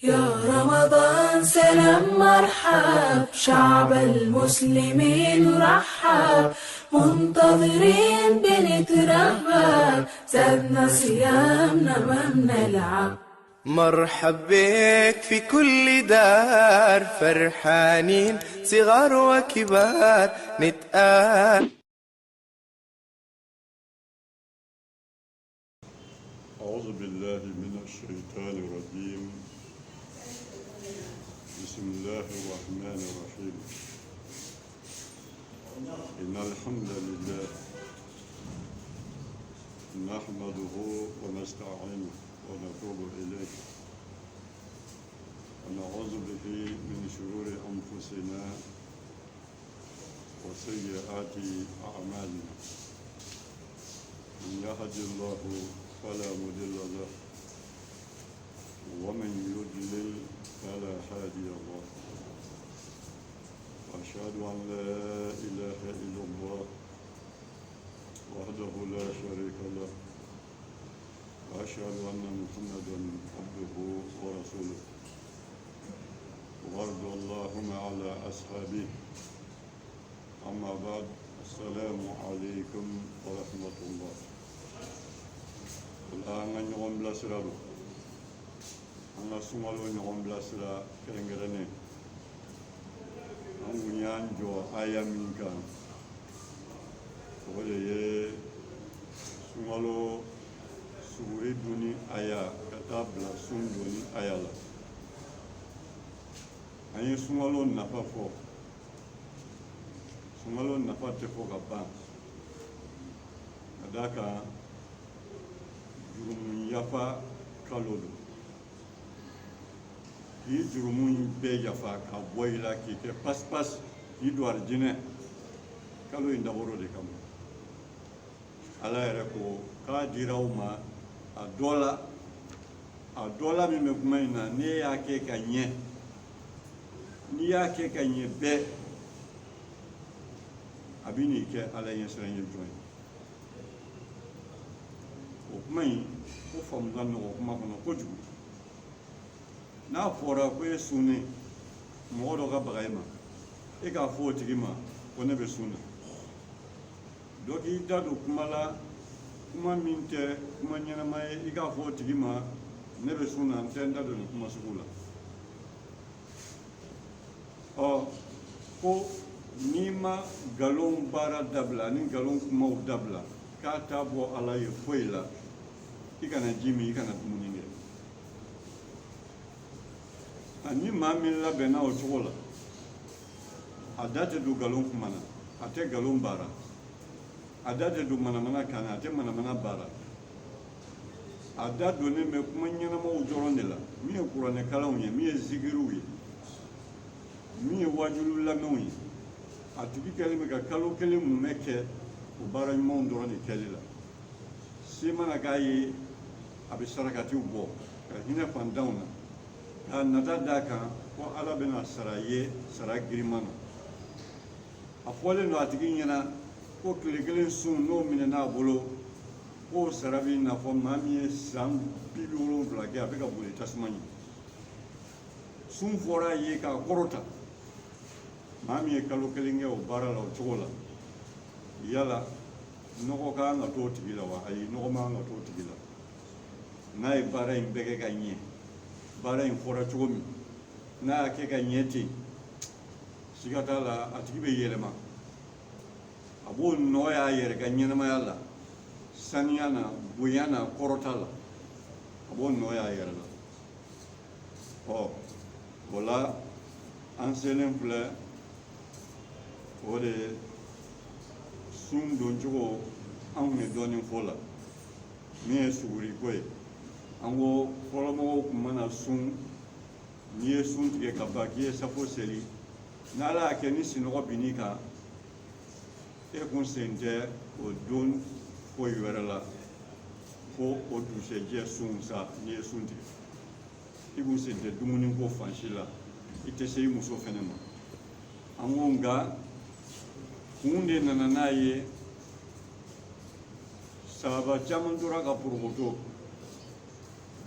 يا رمضان سلام مرحب، شعب المسلمين رحب، منتظرين بنترهب، زادنا صيامنا ما بنلعب. مرحب بك في كل دار، فرحانين صغار وكبار نتآل. أعوذ بالله من الشيطان الرجيم. بسم الله الرحمن الرحيم. إن الحمد لله نحمده ونستعينه ونتوب إليه ونعوذ به من شرور أنفسنا وسيئات أعمالنا. من يهد الله فلا مضل له ومن يضلل فلا هادي له. أشهد أن لا إله إلا الله وحده لا شريك له، وأشهد أن محمدا عبده ورسوله. وارض اللهم على أصحابه. أما بعد، السلام عليكم ورحمة الله. الآن نقوم بلاسرارو أنا سمالو نقوم بلاسرا كرنجرني أنغنيان جو آيا منكا وهي سمالو سوري دوني آيا كتابلا سون دوني آيا لا أي سمالو نفافو سمالو نفاتفو كبان adaka jurumu yafa kalo do k'i jurumu bɛɛ yafa ka bɔ i la k'i kɛ pas-pas k'i don alijinɛ kalo in dabɔra de kama. ala yɛrɛ ko k'a dira aw ma a dɔ la min bɛ kuma in na n'e y'a kɛ ka ɲɛ, n'i y'a kɛ ka ɲɛ bɛɛ a bɛ n'i kɛ ala ɲɛsiran ye jɔn ye. o kuma in ko faamu ka nɔgɔ kuma kɔnɔ kojugu. n'a fɔra ko e sunnen mɔgɔ dɔ ka baga e ma, e k'a fɔ o tigi ma ko ne bɛ sun na. dɔ k'i da don kuma la, kuma min tɛ kuma ɲɛnama ye, i k'a fɔ o tigi ma ne bɛ sun na, n tɛ n da don nin kuma sugu la. ko n'i ma nkalon baara dabila ni nkalon kumaw dabila k'a t'a bɔ ala ye foyi la, i kana ji min, i kana dumuni kɛ. ni maa min labɛnna o cogo la, a da tɛ don nkalon kuma na, a tɛ nkalon baara, a da tɛ don manamana kan na, a tɛ manamana baara, a da donnen bɛ kuma ɲɛnamaw dɔrɔn de la, min ye kuranɛkalanw ye, min ye zikiriw ye, min ye wajulu lamɛnw ye. a tigi kɛlen bɛ ka kalo kelen mun bɛ kɛ o baara ɲumanw dɔrɔn de kɛli la. se mana k'a ye a bɛ sarakatiw bɔ ka hinɛ fantanw na, k'a nata d'a kan ko ala bɛna sara ye sara giriman na. a fɔlen don a tigi ɲɛna ko tile kelen sun n'o minɛn'a bolo k'o sara b'i n'a fɔ maa min ye san 70 kɛ a bɛ ka boli tasuma ɲɛ. sun fɔra a ye k'a kɔrɔta, maa min ye kalo kelen kɛ o baara la o cogo la, yala nɔgɔ ka kan ka to o tigi la wa? ayi, nɔgɔ ma kan ka to o tigi la. n'a ye baara in bɛɛ kɛ ka ɲɛ, baara in fɔra cogo min, n'a y'a kɛ ka ɲɛ ten, siga t'a la a tigi bɛ yɛlɛma, a b'o nɔgɔya a yɛrɛ ka ɲɛnamaya la, saniya na, bonya na, kɔrɔta la, a b'o nɔgɔya a yɛrɛ la. o la an selen filɛ o de sun don cogo anw ye dɔɔnin fɔ la, min ye suguriko ye. an ko fɔlɔmɔgɔw tun mana sun, n'i ye sun tigɛ ka ban k'i ye safo seli, n'ala y'a kɛ ni sinɔgɔ binn'i kan, e kun sen tɛ o don foyi wɛrɛ la fo o dugusɛjɛ sun sa. n'i ye sun tigɛ i kun sen tɛ dumuni ko fan si la, i tɛ se i muso fɛnɛ ma. an ko nka kun de nana n'a ye sahaba caman tora ka porokoto,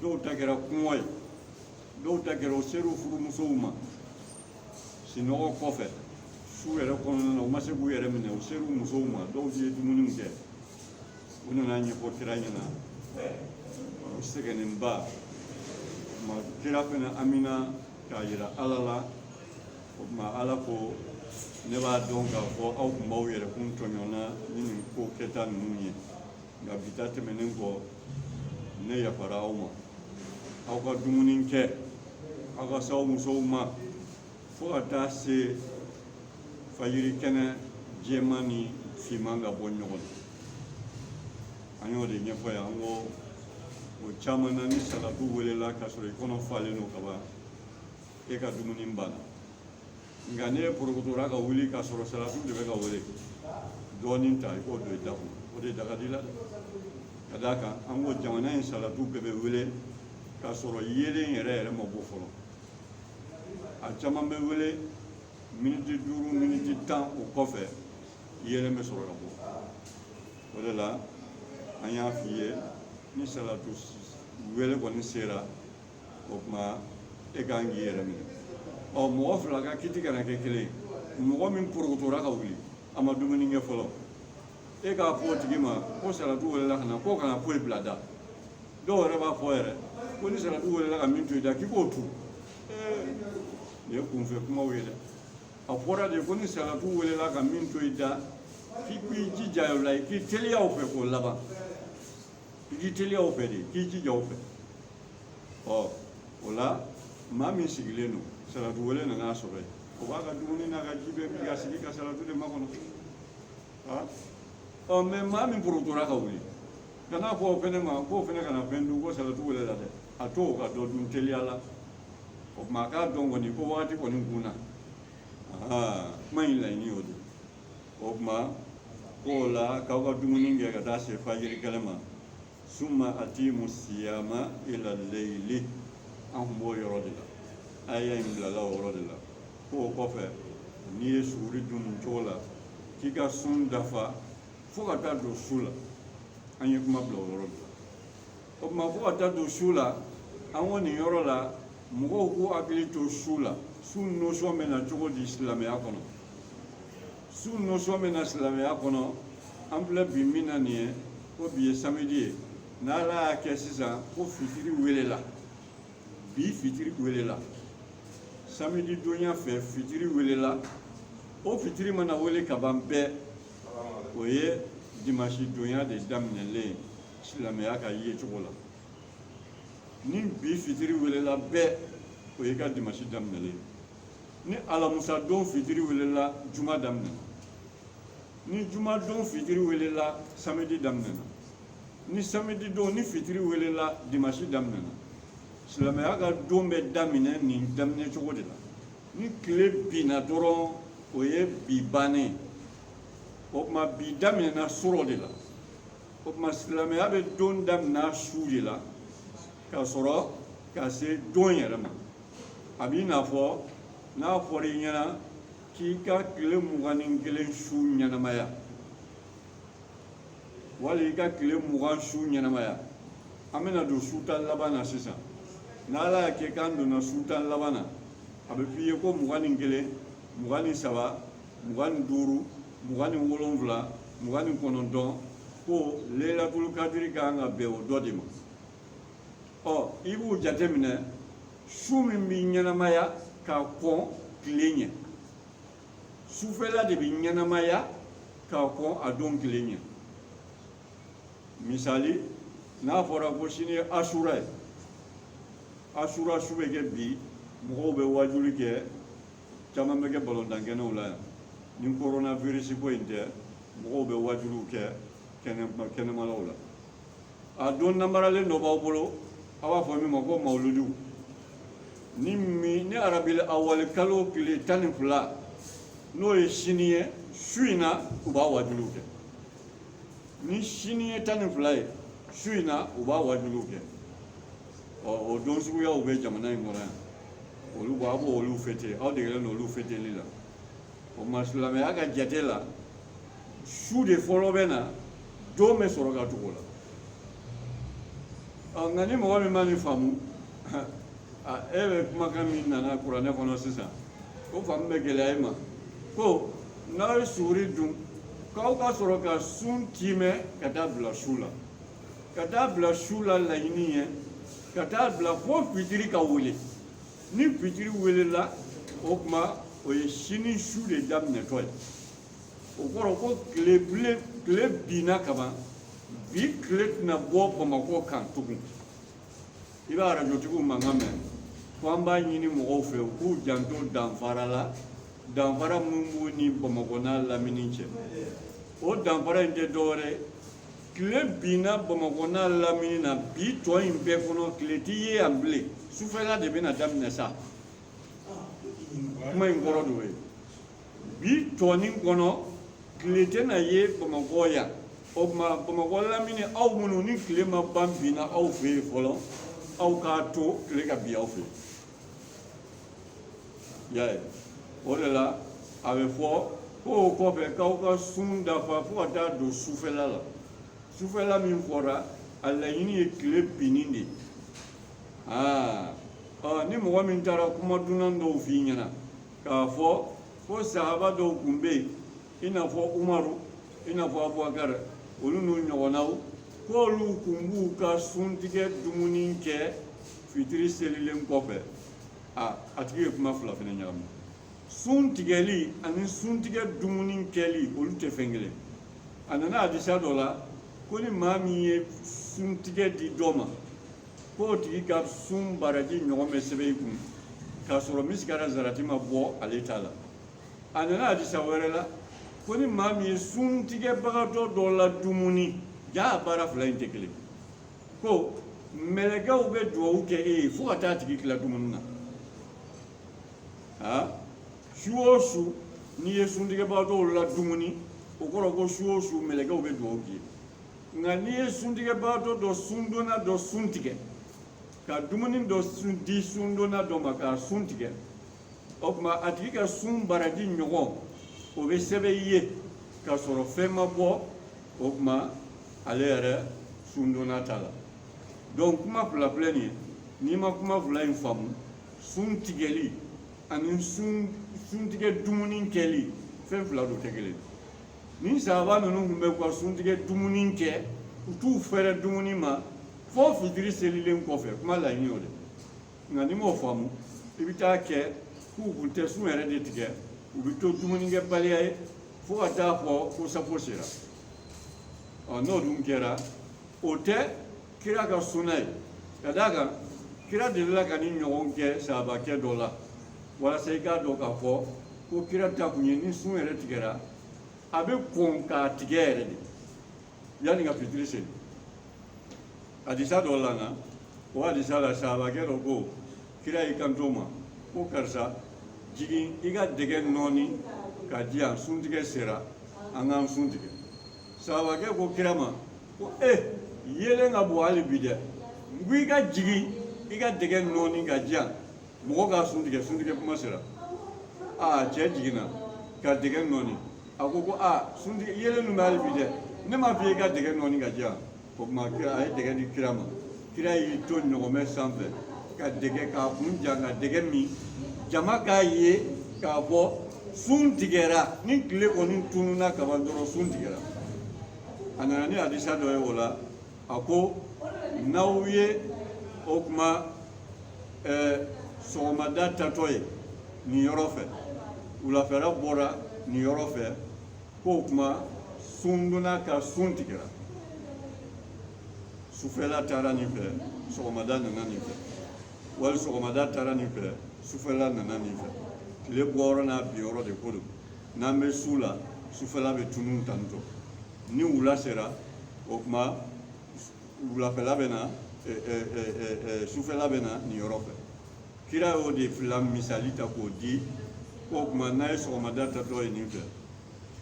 dɔw ta kɛra kɔngɔ ye, dɔw ta kɛra o ser'u furumusow ma sinɔgɔ kɔfɛ su yɛrɛ kɔnɔna na u ma se k'u yɛrɛ minɛ u ser'u musow ma dɔw ye dumuniw kɛ u nana ɲɛfɔ kira ɲɛna u sɛgɛnnenba ma kira fɛnɛ amina k'a yira ala la o tuma ala ko ne b'a dɔn k'a fɔ aw tun b'aw yɛrɛkun tɔɲɔna ni nin ko kɛta ninnu ye nka bi ta tɛmɛnen kɔ ne yafara aw ma aw ka dumuni kɛ aw ka s'aw musow ma fo ka taa se fajiri kɛnɛ jɛman ni finman ka bɔ ɲɔgɔn na an y'o de ɲɛfɔ yan an ko o caman na ni salatu welela k'a sɔrɔ i kɔnɔ falen don kaban e ka dumuni banna nka ne porokotora ka wuli k'a sɔrɔ salatu de bɛ ka wele dɔɔnin ta i k'o don i da kɔnɔ o de daga di la dɛ ka d'a kan an ko jamana in salatu bɛɛ bɛ wele k'a sɔrɔ yeelen yɛrɛ yɛrɛ ma bɔ fɔlɔ a caman bɛ wele miniti 5 miniti 10 o kɔfɛ yeelen bɛ sɔrɔ ka bɔ o de la an y'a f'i ye ni salatu wele kɔni sera o tuma e k'an k'i yɛrɛ minɛ mɔgɔ fila ka kiti kana kɛ kelen mɔgɔ min porokotora ka wuli a ma dumuni kɛ fɔlɔ e k'a fɔ o tigi ma ko salatu welela ka na k'o kana foyi bila da dɔw yɛrɛ b'a fɔ yɛrɛ ko ni salatu welela ka min to i da k'i k'o tu nin ye kunfɛ kumaw ye dɛ a fɔra de ko ni salatu welela ka min to i da k'i k'i jija o la i k'i teliya o fɛ k'o laban i k'i teliya o fɛ de k'i jija o fɛ o la maa min sigilen don salatu wele nana sɔrɔ yen o b'a ka dumuni n'a ka ji bɛɛ bi ka sigi ka salatu de makɔnɔ mɛ maa min porokotora ka wuli kana fɔ o fɛnɛ ma k'o fɛnɛ kana fɛn dun ko salatu wele la dɛ a to o ka dɔ dun teliya la o tuma a k'a dɔn kɔni ko wagati kɔni kunna kuma in laɲini y'o de o tuma k'o la k'aw ka dumuni kɛ ka taa se fajiri kɛlɛ ma summa atimu siyama ila leyli an tun b'o yɔrɔ de la aya in bilala o yɔrɔ de la k'o kɔfɛ n'i ye suguri dun nin cogo la k'i ka sun dafa fo ka taa don su la an ye kuma bila o yɔrɔ de la o tuma fo ka taa don su la an ko nin yɔrɔ la mɔgɔw k'u hakili to su la su notion bɛ na cogo di silamɛya kɔnɔ su notion bɛ na silamɛya kɔnɔ an filɛ bi min na nin ye ko bi ye samedi ye n'ala y'a kɛ sisan ko fitiri welela bi fitiri welela samedi donya fɛ fitiri welela o fitiri mana wele ka ban bɛɛ o ye dimanche donya de daminɛlen silamɛya ka ye cogo la ni bi fitiri welela bɛɛ o ye ka dimanche daminɛlen ni alamusa don fitiri welela juma daminɛna ni juma don fitiri welela samedi daminɛna ni samedi don ni fitiri welela dimanche daminɛna silamɛya ka don bɛ daminɛ nin daminɛ cogo de la ni tile binna dɔrɔn o ye bi bannen o tuma bi daminɛna sɔrɔ de la o tuma silamɛya bɛ don daminɛ su de la ka sɔrɔ ka se don yɛrɛ ma a b'i n'a fɔ n'a fɔra i ɲɛna k'i ka tile 21 su ɲɛnamaya wali i ka tile 20 su ɲɛnamaya an bɛna don su tan laban na sisan n'ala y'a kɛ k'an donna su tan laban na a bɛ f'i ye ko 21 23 25 27 29 ko leilatul kadiri ka kan ka bɛn o dɔ de ma i b'u jateminɛ su min bɛ ɲɛnamaya ka kɔn tile ɲɛ sufɛla de bɛ ɲɛnamaya ka kɔn a don tile ɲɛ misali n'a fɔra ko sini ye asura ye asura su bɛ kɛ bi mɔgɔw bɛ wajuli kɛ caman bɛ kɛ balontankɛnɛw la yan ni coronavirus ko in tɛ mɔgɔw bɛ wajuliw kɛ kɛnɛmalaw la a don namaralen dɔ b'aw bolo a b'a fɔ min ma ko mawuludu ni arabil awal kalo tile 12 n'o ye sini ye su in na u b'a wajuliw kɛ ni sini ye 12 ye su in na u b'a wajuliw kɛ o don suguyaw bɛ jamana in kɔnɔ yan olu b'a bɔ olu fete aw degelen don olu feteli la o ma silamɛya ka jate la su de fɔlɔ bɛ na don bɛ sɔrɔ ka tugu o la nka ni mɔgɔ min ma nin faamu e bɛ kumakan min nana kuranɛ kɔnɔ sisan o faamu bɛ gɛlɛya e ma ko n'aw ye suguri dun k'aw ka sɔrɔ ka sun timɛ ka taa bila su la ka taa bila su la laɲini ye ka taa bila fo fitiri ka wele ni fitiri welela o tuma o ye sini su de daminɛtɔ ye o kɔrɔ ko tile binna kaban bi tile tɛna bɔ bamakɔ kan tugun i b'a arajotigiw mankan mɛn ko an b'a ɲini mɔgɔw fɛ u k'u janto danfara la danfara min b'u ni bamakɔ n'a lamini cɛ o danfara in tɛ dɔwɛrɛ tile binna bamakɔ n'a lamini na bi tɔ in bɛɛ kɔnɔ tile t'i ye yan bilen sufɛla de bɛna daminɛ sa kuma in kɔrɔ de ye bi tɔ nin kɔnɔ tile tɛna ye bamakɔ yan o tuma bamakɔ lamini aw minnu ni tile ma ban binna aw fɛ yen fɔlɔ aw k'a to tile ka bin aw fɛ y'a ye o de la a bɛ fɔ ko o kɔfɛ k'aw ka sun dafa fo ka taa don sufɛla la sufɛla min fɔra a laɲini ye tile binni de ni mɔgɔ min taara kuma dunan dɔw f'i ɲɛna k'a fɔ ko sahaba dɔw tun bɛ yen i n'a fɔ umaru i n'a fɔ abubakar olu n'u ɲɔgɔnnaw k'olu tun b'u ka suntigɛ dumuni kɛ fitiri selilen kɔfɛ a tigi ye kuma fila fana ɲagami sun tigɛli ani suntigɛ dumuni kɛli olu tɛ fɛn kelen a nana hadisa dɔ la ko ni maa min ye suntigɛ di dɔ ma k'o tigi ka sun baraji ɲɔgɔn bɛ sɛbɛn i kun k'a sɔrɔ misigara zarati ma bɔ ale ta la a nana hadisa wɛrɛ la ko ni maa min ye suntigɛbagatɔ dɔ la dumuni jaa a baara fila in tɛ kelen ko mɛlɛkɛw bɛ dugawu kɛ e ye fo ka taa tigi tila dumuni na su o su n'i ye suntigɛbagatɔw la dumuni o kɔrɔ ko su o su mɛlɛkɛw bɛ dugawu k'i ye nka n'i ye suntigɛbagatɔ dɔ sundonna dɔ sun tigɛ ka dumuni dɔ di sundonna dɔ ma k'a sun tigɛ o tuma a tigi ka sun baraji ɲɔgɔn o bɛ sɛbɛn i ye k'a sɔrɔ fɛn ma bɔ o tuma ale yɛrɛ sundonna t'a la donc kuma fila filɛ nin ye n'i ma kuma fila in faamu sun tigɛli ani suntigɛ dumuni kɛli fɛn fila don tɛ kelen ni sahaba ninnu tun bɛ ka suntigɛ dumuni kɛ u t'u fɛrɛ dumuni ma fo fitiri selilen kɔfɛ kuma laɲini o de nka n'i m'o faamu i bɛ taa kɛ k'u kun tɛ sun yɛrɛ de tigɛ u bɛ to dumunikɛbaliya ye fo ka taa fɔ ko safo sera n'o dun kɛra o tɛ kira ka sunna ye ka d'a kan kira delila ka ni ɲɔgɔn kɛ sahabakɛ dɔ la walasa i k'a dɔn k'a fɔ ko kira ta kun ye ni sun yɛrɛ tigɛra a bɛ kɔn k'a tigɛ yɛrɛ de yanni ka fitiri seli hadisa dɔ la na o hadisa la sahabakɛ dɔ ko kira y'i kanto ma ko karisa jigin i ka dɛgɛ nɔɔni k'a di yan suntigɛ sera an k'an sun tigɛ sahabakɛ ko kira ma ko yelen ka bɔ hali bi dɛ n ko i ka jigin i ka dɛgɛ nɔɔni k'a di yan mɔgɔ k'a sun tigɛ kuma sera cɛ jiginna ka dɛgɛ nɔɔni a ko suntigɛ yelen ninnu bɛ hali bi dɛ ne m'a f'i ye i ka dɛgɛ nɔɔni ka di yan o tuma a ye dɛgɛ di kira ma kira y'i to ɲɔgɔmɛ sanfɛ ka dɛgɛ k'a kun jan ka dɛgɛ min jama k'a ye k'a fɔ sun tigɛra ni tile kɔni tununna kaban dɔrɔn sun tigɛra a nana ni hadisa dɔ ye o la a ko n'aw ye o tuma sɔgɔmada tatɔ ye nin yɔrɔ fɛ wulafɛla bɔra nin yɔrɔ fɛ k'o tuma sun donna ka sun tigɛra sufɛla taara nin fɛ sɔgɔmada nana nin fɛ wali sɔgɔmada taara nin fɛ sufɛla nana nin fɛ tile bɔyɔrɔ n'a binyɔrɔ de ko don n'an bɛ su la sufɛla bɛ tunun tantɔ ni wula sera o tuma wulafɛla bɛ na sufɛla bɛ na nin yɔrɔ fɛ kira y'o de fila misali ta k'o di o tuma n'a ye sɔgɔmada tatɔ ye nin fɛ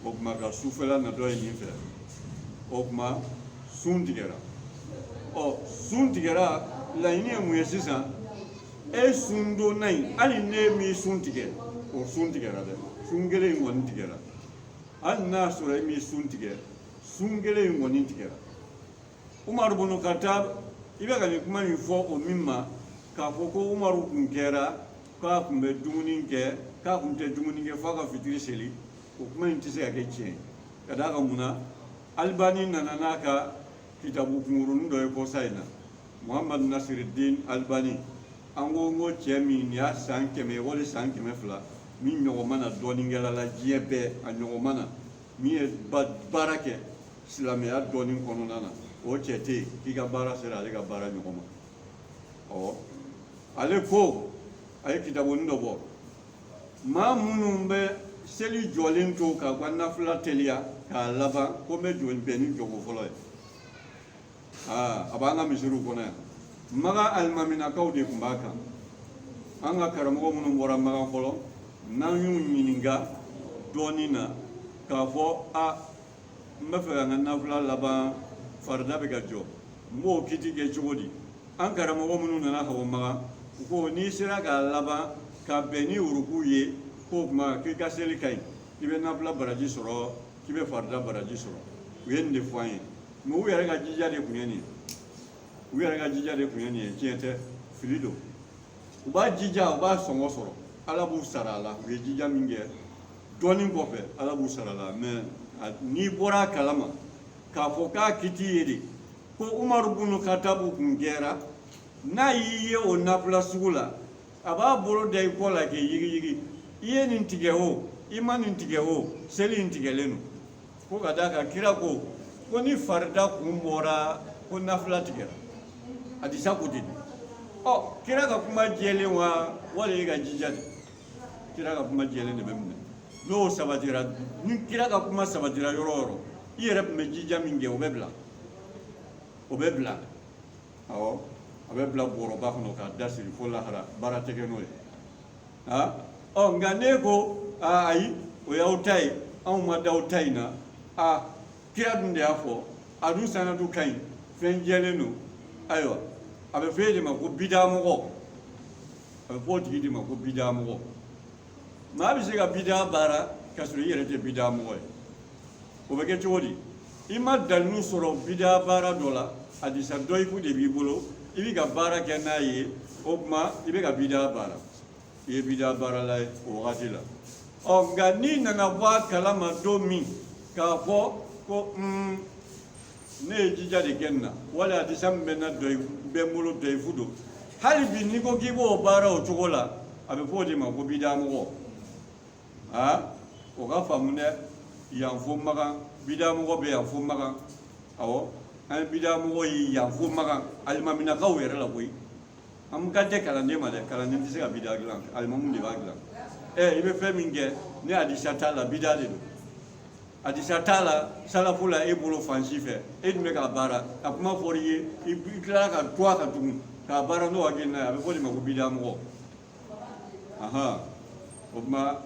o tuma ka sufɛla natɔ ye nin fɛ o tuma sun tigɛra sun tigɛra laɲini ye mun ye sisan sun donna in hali ne min sun tigɛ o sun tigɛra dɛ sun kelen in kɔni tigɛra hali n'a sɔrɔ e min sun tigɛ sun kelen in kɔni tigɛra umaru bun khattab i bɛ ka nin kuma in fɔ o min ma k'a fɔ ko umaru kun kɛra k'a kun bɛ dumuni kɛ k'a kun tɛ dumuni kɛ f'a ka fitiri seli o kuma in tɛ se ka kɛ tiɲɛ ka d'a kan mun na Albani nana n'a ka kitabu kunkurunin dɔ ye kɔsa in na Muhammad Nasiruddin Albani an ko cɛ min y'a san 100 wali san 200 min ɲɔgɔn na dɔɔninkɛla la diɲɛ bɛɛ a ɲɔgɔn na min ye baara kɛ silamɛya dɔɔnin kɔnɔna na o cɛ tɛ yen k'i ka baara sera ale ka baara ɲɔgɔn ma ale ko a ye kitabunin dɔ bɔ maa minnu bɛ seli jɔlen to ka ka nafila teliya k'a laban ko n bɛ bɛn ni jɔko fɔlɔ ye a b'an ka misiriw kɔnɔ yan Magan alimaminakaw de tun b'a kan an ka karamɔgɔ minnu bɔra Magan fɔlɔ n'an y'u ɲininka dɔɔnin na k'a fɔ n bɛ fɛ ka n ka nafila laban farida bɛ ka jɔ n b'o kiti kɛ cogo di an karamɔgɔ minnu nana ka bɔ Magan u ko n'i sera k'a laban ka bɛn ni uruku ye k'o tuma k'i ka seli ka ɲi k'i bɛ nafila baraji sɔrɔ k'i bɛ farida baraji sɔrɔ u ye nin de fɔ an ye mɛ u yɛrɛ ka jija de tun ye nin ye u yɛrɛ ka jija de tun ye nin ye tiɲɛ tɛ fili don u b'a jija u b'a sɔngɔ sɔrɔ ala b'u sara a la u ye jija min kɛ dɔɔnin kɔfɛ ala b'u sara a la mɛ n'i bɔra a kalama k'a fɔ k'a kiti ye de ko Umaru bunu Katabu kun kɛra n'a y'i ye o nafila sugu la a b'a bolo da i kɔ la k'i yigiyigi i ye nin tigɛ o i ma nin tigɛ o seli in tigɛlen don ko ka d'a kan kira ko ni farida kun bɔra ko nafila tigɛra hadisa ko ten kira ka kuma jɛlen wa wali e ka jija de kira ka kuma jɛlen de bɛ minɛ n'o sabatira ni kira ka kuma sabatira yɔrɔ o yɔrɔ i yɛrɛ tun bɛ jija min kɛ o bɛ bila awɔ a bɛ bila bɔrɔba kɔnɔ k'a da siri fo lahara baara tɛ kɛ n'o ye nka ne ko ayi o y'aw ta ye anw ma da aw ta in na kira dun de y'a fɔ a dun sanadu ka ɲi fɛn jɛlen don ayiwa a bɛ f'e de ma ko bidamɔgɔ a bɛ fɔ o tigi de ma ko bidamɔgɔ maa bɛ se ka bida baara ka sɔrɔ i yɛrɛ tɛ bidamɔgɔ ye o bɛ kɛ cogo di i ma dalinu sɔrɔ bida baara dɔ la hadisa dɔyifu de b'i bolo i bɛ ka baara kɛ n'a ye o tuma i bɛ ka bida baara i ye bida baara la ye o wagati la nka n'i nana bɔ a kalama don min k'a fɔ ko ne ye jija de kɛ nin na wali hadisa min bɛ n bolo dɔyifu don hali bi n'i ko k'i b'o baara o cogo la a bɛ fɔ o de ma ko bidamɔgɔ o ka faamu dɛ yan fo Magan bidamɔgɔ bɛ yan fo Magan awɔ an ye bidamɔgɔ ye yan fo Magan alimaminakaw yɛrɛ la koyi an ka tɛ kalanden ma dɛ kalanden tɛ se ka bida dilan alimamu de b'a dilan i bɛ fɛn min kɛ ni hadisa t'a la bida de don hadisa t'a la salafu la e bolo fan si fɛ e dun bɛ k'a baara a kuma fɔra i ye i tilala ka to a kan tugun k'a baara n'o hakilina ye a bɛ fɔ de ma ko bidamɔgɔ o tuma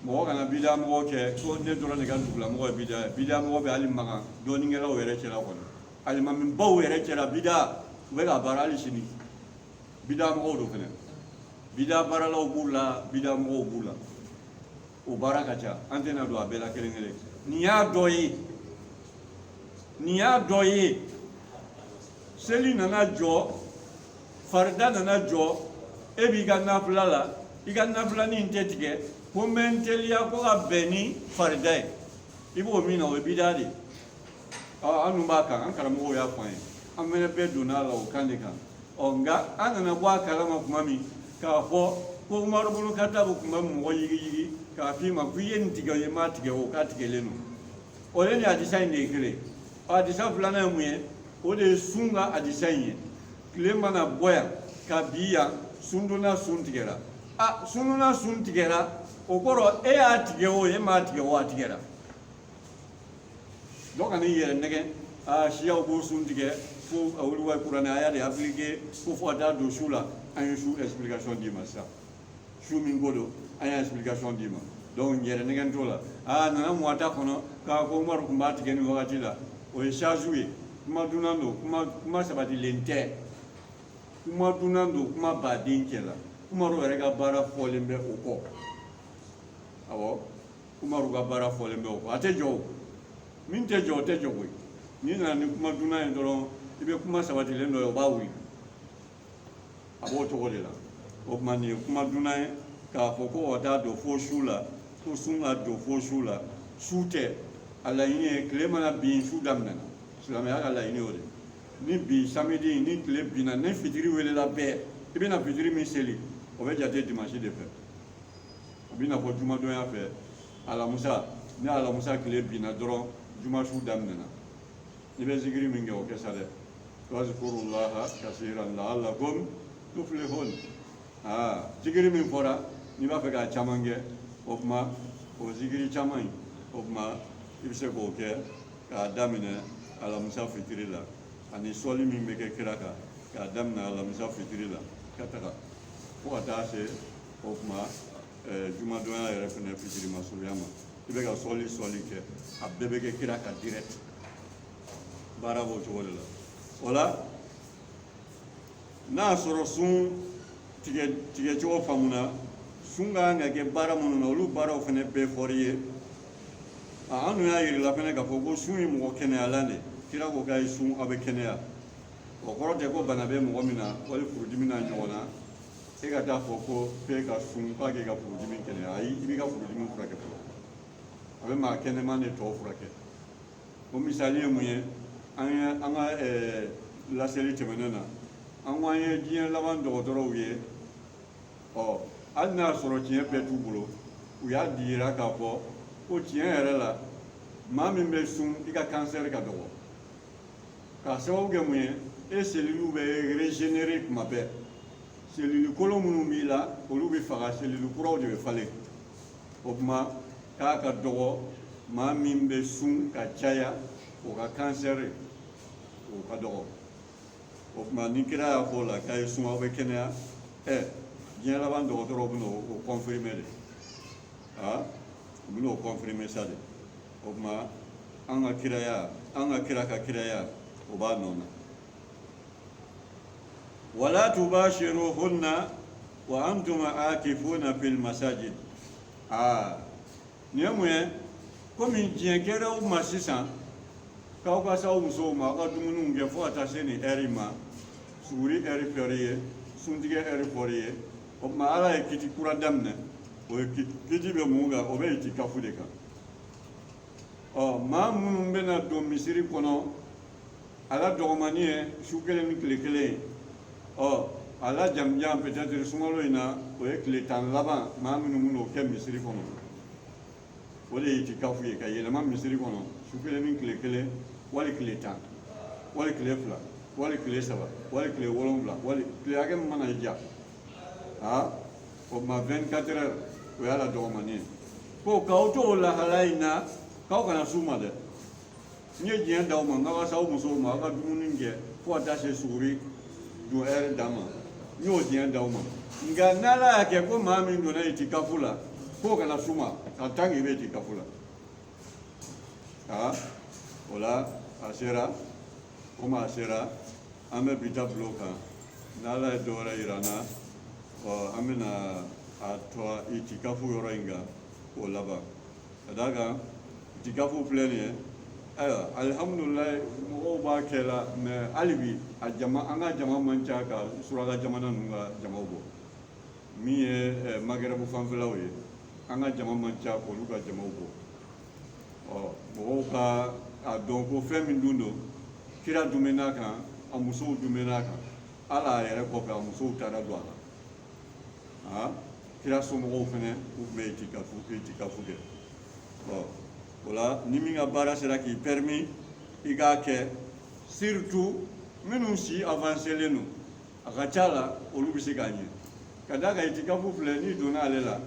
mɔgɔ kana bidamɔgɔ kɛ ko ne dɔrɔn de ka dugulamɔgɔ ye bida ye bidamɔgɔ bɛ hali Magan dɔɔninkɛlaw yɛrɛ cɛla kɔni alimaminbaw yɛrɛ cɛla bida u bɛ k'a baara hali sini bidamɔgɔw do fɛnɛ bida baaralaw b'u la bidamɔgɔw b'u la o baara ka ca an tɛna don a bɛɛ la kelen-kelen nin y'a dɔ ye seli nana jɔ farida nana jɔ e b'i ka nafila la i ka nafilanin tɛ tigɛ ko n bɛ n teliya ko ka bɛn ni farida ye i b'o min na o ye bida de an dun b'a kan an karamɔgɔw y'a fɔ an ye an fɛnɛ bɛɛ donna a la o kan de kan nka an nana bɔ a kalama tuma min k'a fɔ ko Umaru bunu Katabu tun bɛ mɔgɔ yigiyigi k'a f'i ma ko i ye nin tigɛ o ye m'a tigɛ o k'a tigɛlen don o de ni hadisa in de ye kelen hadisa filanan ye mun ye o de ye sun ka hadisa in ye tile mana bɔ yan ka bi yan sundonna sun tigɛra sundonna sun tigɛra o kɔrɔ e y'a tigɛ o e m'a tigɛ o a tigɛra dɔ kana i yɛrɛ nɛgɛ siyaw b'o sun tigɛ fo olu ka kuranɛ a y'a de appliqué ko fo ka taa don su la an ye su explication d'i ma sisan su min ko don an ye explication d'i ma donc yɛrɛ nɛgɛ t'o la nana Muwata kɔnɔ k'a ko Umaru tun b'a tigɛ nin wagati la o ye charge ye kuma dunan don kuma sabatilen tɛ kuma dunan don kuma baden cɛla Umaru yɛrɛ ka baara fɔlen bɛ o kɔ awɔ Umaru ka baara fɔlen bɛ o kɔ a tɛ jɔ o min tɛ jɔ o tɛ jɔ koyi n'i nana ni kuma dunan ye dɔrɔn i bɛ kuma sabatilen dɔ ye o b'a wuli a b'o cogo de la o tuma nin ye kuma dunan ye k'a fɔ ko ka taa don fo su la ko sun ka don fo su la su tɛ a laɲini ye tile mana bin su daminɛna silamɛya ka laɲini y'o de ni bi samedi ni tile binna ni fitiri welela bɛɛ i bɛna fitiri min seli o bɛ jate dimanche de fɛ o bɛna fɔ jumadonya fɛ alamusa ni alamusa tile binna dɔrɔn juma su daminɛna i bɛ zikiri min kɛ o kɛ sa dɛ wazkurullaha kasiran la'allakum tuflihun zikiri min fɔra n'i b'a fɛ k'a caman kɛ o tuma o zikiri caman in o tuma i bɛ se k'o kɛ k'a daminɛ alamisa fitiri la ani sɔli min bɛ kɛ kira kan k'a daminɛ alamisa fitiri la ka taga fo ka taa se o tuma jumadonya yɛrɛ fɛnɛ fitiri masurunya ma i bɛ ka sɔli kɛ a bɛɛ bɛ kɛ kira kan direct baara b'o cogo de la o la n'a sɔrɔ sun tigɛ cogo faamuna sun ka kan ka kɛ baara minnu na olu baaraw fɛnɛ bɛɛ fɔri ye an dun y'a yirala fɛnɛ k'a fɔ ko sun ye mɔgɔ kɛnɛyalan de kira ko k'a ye sun aw bɛ kɛnɛya o kɔrɔ tɛ ko bana bɛ mɔgɔ min na wali furudimi n'a ɲɔgɔn na e ka taa fɔ ko f'e ka sun k'a k'e ka furudimi kɛnɛya ayi i b'i ka furudimi furakɛ fɔlɔ a bɛ maa kɛnɛman de tɔ furakɛ o misali ye mun ye an ka laseli tɛmɛnen na an ko an ye diɲɛ laban dɔgɔtɔrɔw ye hali n'a sɔrɔ tiɲɛ bɛɛ t'u bolo u y'a dira k'a fɔ ko tiɲɛ yɛrɛ la maa min bɛ sun i ka kansɛri ka dɔgɔ k'a sababu kɛ mun ye e seliliw bɛ régénérer tuma bɛɛ selili kolon minnu b'i la olu bɛ faga selili kuraw de bɛ falen o tuma k'a ka dɔgɔ maa min bɛ sun ka caya o ka kansɛri o ka dɔgɔ o tuma ni kira y'a fɔ o la k'a ye sun aw bɛ kɛnɛya diɲɛ laban dɔgɔtɔrɔw bɛ n'o confirmer de u bɛ n'o confirmer sa de o tuma an ka kira ka kiraya o b'a nɔ na wala tubashiruhunna wa antum aakifuna fil masajid nin ye mun ye komi diɲɛ kɛra u ma sisan k'aw ka s'aw musow ma aw ka dumuniw kɛ fo ka taa se nin ɛri ma suguri ɛri fɔri ye suntigɛ ɛri fɔri ye o tuma ala ye kiti kura daminɛ o ye kiti bɛ mun kan o bɛ itikafu de kan maa minnu bɛna don misiri kɔnɔ ala dɔgɔmani ye su kelen ni tile kelen ala jamujan peut-être sunkalo in na o ye tile 10 laban maa minnu bɛn'o kɛ misiri kɔnɔ o de ye itikafu ye ka yɛlɛma misiri kɔnɔ su kelen ni tile kelen wali tile 10 wali tile 2 wali tile 3 wali tile 7 wali tile hakɛ min mana ja o tuma 24 heures o y'ala dɔgɔmani ye ko k'aw to o lahala in na k'aw kana s'u ma dɛ n ye diɲɛ d'aw ma n k'aw ka s'aw musow ma aw ka dumuni kɛ fo ka taa se suguri don ɛri dan ma n y'o diɲɛ d'aw ma nka n'ala y'a kɛ ko maa min donna itikafu la k'o kana s'u ma en tant que i bɛ itikafu la o la a sera komi a sera an bɛ bi ta bila o kan n'ala ye dɔ wɛrɛ yira n na an bɛna a tɔ itikafu yɔrɔ in kan k'o laban ka d'a kan itikafu filɛ nin ye ayiwa alihamudulilayi mɔgɔw b'a kɛ la mɛ hali bi a jama an ka jama man ca ka suraka jamana ninnu ka jamaw bɔ min ye magɛrɛbu fanfɛlaw ye an ka jama man ca k'olu ka jamaw bɔ mɔgɔw ka a dɔn ko fɛn min dun don kira dun bɛ n'a kan a musow dun bɛ n'a kan hali a yɛrɛ kɔfɛ a musow taara don a la kira somɔgɔw fɛnɛ u tun bɛ itikafu kɛ o la ni min ka baara sera k'i permis i k'a kɛ surtout minnu si avancelen don a ka ca la olu bɛ se k'a ɲɛ ka d'a kan itikafu filɛ n'i donna ale la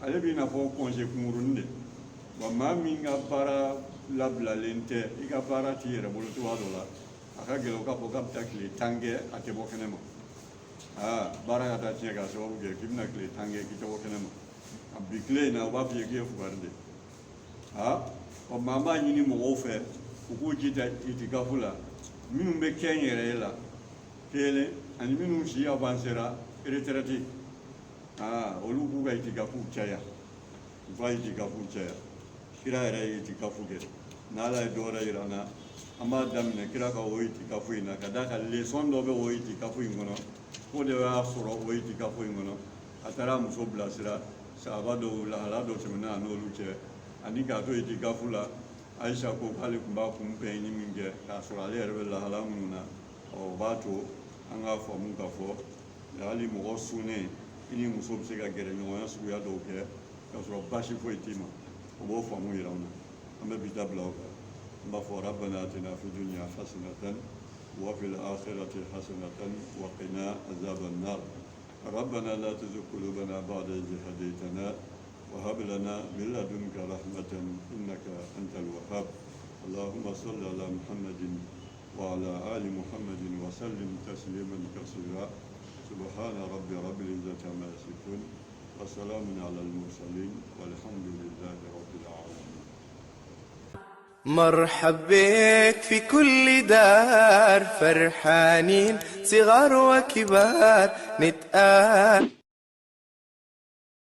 ale b'i n'a fɔ congé kunkurunin de wa maa min ka baara labilalen tɛ i ka baara t'i yɛrɛ bolo cogoya dɔ la a ka gɛlɛn k'a fɔ k'a bɛ taa tile 10 kɛ a tɛ bɔ kɛnɛ ma baara ka taa tiɲɛ k'a sababu kɛ k'i bɛna tile 10 kɛ k'i tɛ bɔ kɛnɛ ma a bi tile in na u b'a f'i ye k'i ye fugari de maa b'a ɲini mɔgɔw fɛ u k'u jija itikafu la minnu bɛ kɛ n yɛrɛ ye la kelen ani minnu si avancera retraite olu k'u ka itikafu caya u ka itikafu caya kira yɛrɛ ye itikafu kɛ n'ala ye dɔ wɛrɛ yira n na an b'a daminɛ kira ka o itikafu in na ka d'a kan leçon dɔ bɛ o itikafu in kɔnɔ ko de y'a sɔrɔ o itikafu in kɔnɔ a taara muso bilasira sahaba dɔw lahala dɔ tɛmɛna a n'olu cɛ ani k'a to itikafu la Ayisa ko k'ale tun b'a kunbɛn ni min kɛ k'a sɔrɔ ale yɛrɛ bɛ lahala minnu na o b'a to an k'a faamu k'a fɔ hali mɔgɔ sunnen i ni muso bɛ se ka gɛrɛ ɲɔgɔnya suguya dɔw kɛ k'a sɔrɔ baasi foyi t'i ma o b'o faamu yira an na an bɛ bi ta bila o kan n b'a fɔ rabbana atina fi dunya hasanatan wa fil akhirati hasanatan wa qina azaban nar ربنا لا تزغ قلوبنا بعد إذ هديتنا وهب لنا من لدنك رحمة إنك أنت الوهاب اللهم صل على محمد وعلى آل محمد وسلم تسليما كثيرا سبحان رب العزة عما يصفون وسلام على المرسلين والحمد لله رب العالمين. مرحب بك في كل دار فرحانين صغار وكبار نتقابل